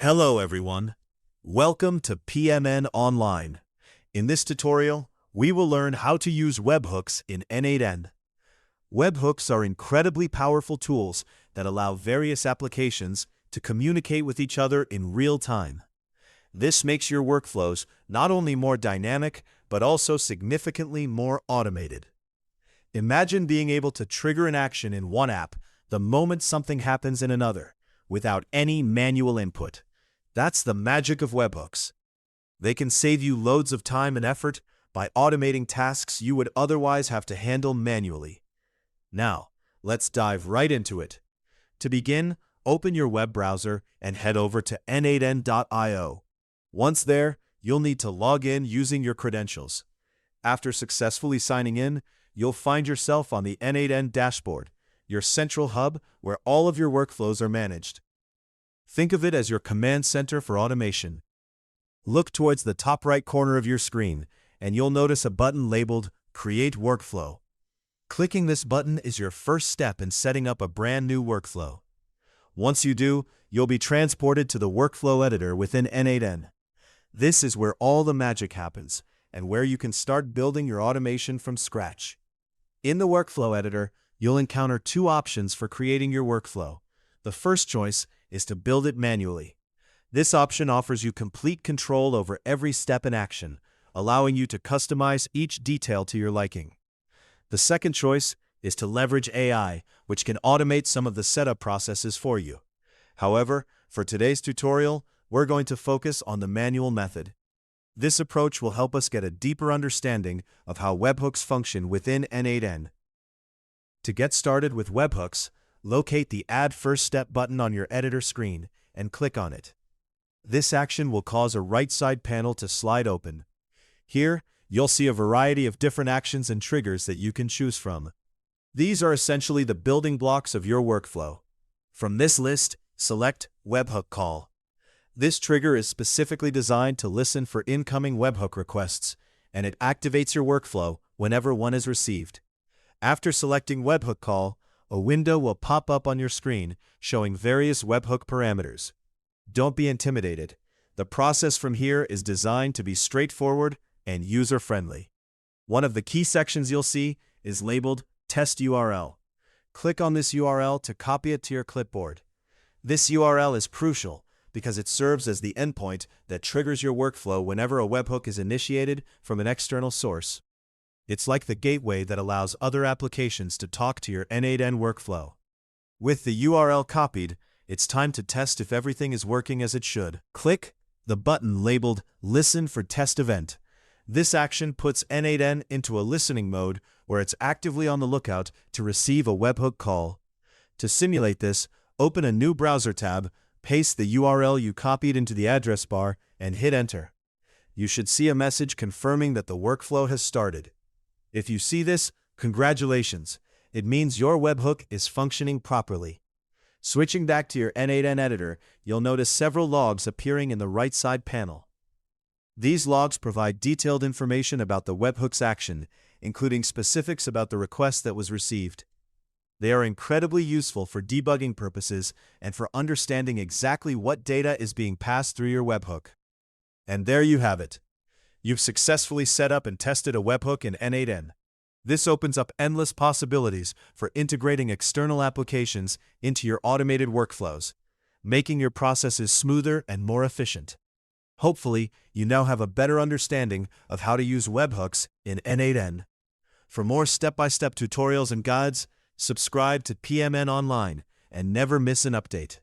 Hello everyone. Welcome to PMN Online. In this tutorial, we will learn how to use webhooks in n8n. Webhooks are incredibly powerful tools that allow various applications to communicate with each other in real time. This makes your workflows not only more dynamic, but also significantly more automated. Imagine being able to trigger an action in one app the moment something happens in another, without any manual input. That's the magic of webhooks. They can save you loads of time and effort by automating tasks you would otherwise have to handle manually. Now, let's dive right into it. To begin, open your web browser and head over to n8n.io. Once there, you'll need to log in using your credentials. After successfully signing in, you'll find yourself on the n8n dashboard, your central hub where all of your workflows are managed. Think of it as your command center for automation. Look towards the top right corner of your screen, and you'll notice a button labeled Create Workflow. Clicking this button is your first step in setting up a brand new workflow. Once you do, you'll be transported to the workflow editor within n8n. This is where all the magic happens, and where you can start building your automation from scratch. In the workflow editor, you'll encounter two options for creating your workflow. The first choice is to build it manually. This option offers you complete control over every step in action, allowing you to customize each detail to your liking. The second choice is to leverage AI, which can automate some of the setup processes for you. However, for today's tutorial, we're going to focus on the manual method. This approach will help us get a deeper understanding of how webhooks function within n8n. To get started with webhooks, locate the Add First Step button on your editor screen and click on it. This action will cause a right side panel to slide open. Here, you'll see a variety of different actions and triggers that you can choose from. These are essentially the building blocks of your workflow. From this list, select Webhook Call. This trigger is specifically designed to listen for incoming webhook requests, and it activates your workflow whenever one is received. After selecting Webhook Call, a window will pop up on your screen showing various webhook parameters. Don't be intimidated. The process from here is designed to be straightforward and user-friendly. One of the key sections you'll see is labeled Test URL. Click on this URL to copy it to your clipboard. This URL is crucial because it serves as the endpoint that triggers your workflow whenever a webhook is initiated from an external source. It's like the gateway that allows other applications to talk to your n8n workflow. With the URL copied, it's time to test if everything is working as it should. Click the button labeled Listen for Test Event. This action puts n8n into a listening mode where it's actively on the lookout to receive a webhook call. To simulate this, open a new browser tab, paste the URL you copied into the address bar, and hit Enter. You should see a message confirming that the workflow has started. If you see this, congratulations. It means your webhook is functioning properly. Switching back to your n8n editor, you'll notice several logs appearing in the right side panel. These logs provide detailed information about the webhook's action, including specifics about the request that was received. They are incredibly useful for debugging purposes and for understanding exactly what data is being passed through your webhook. And there you have it. You've successfully set up and tested a webhook in n8n. This opens up endless possibilities for integrating external applications into your automated workflows, making your processes smoother and more efficient. Hopefully, you now have a better understanding of how to use webhooks in n8n. For more step-by-step tutorials and guides, subscribe to PMN Online and never miss an update.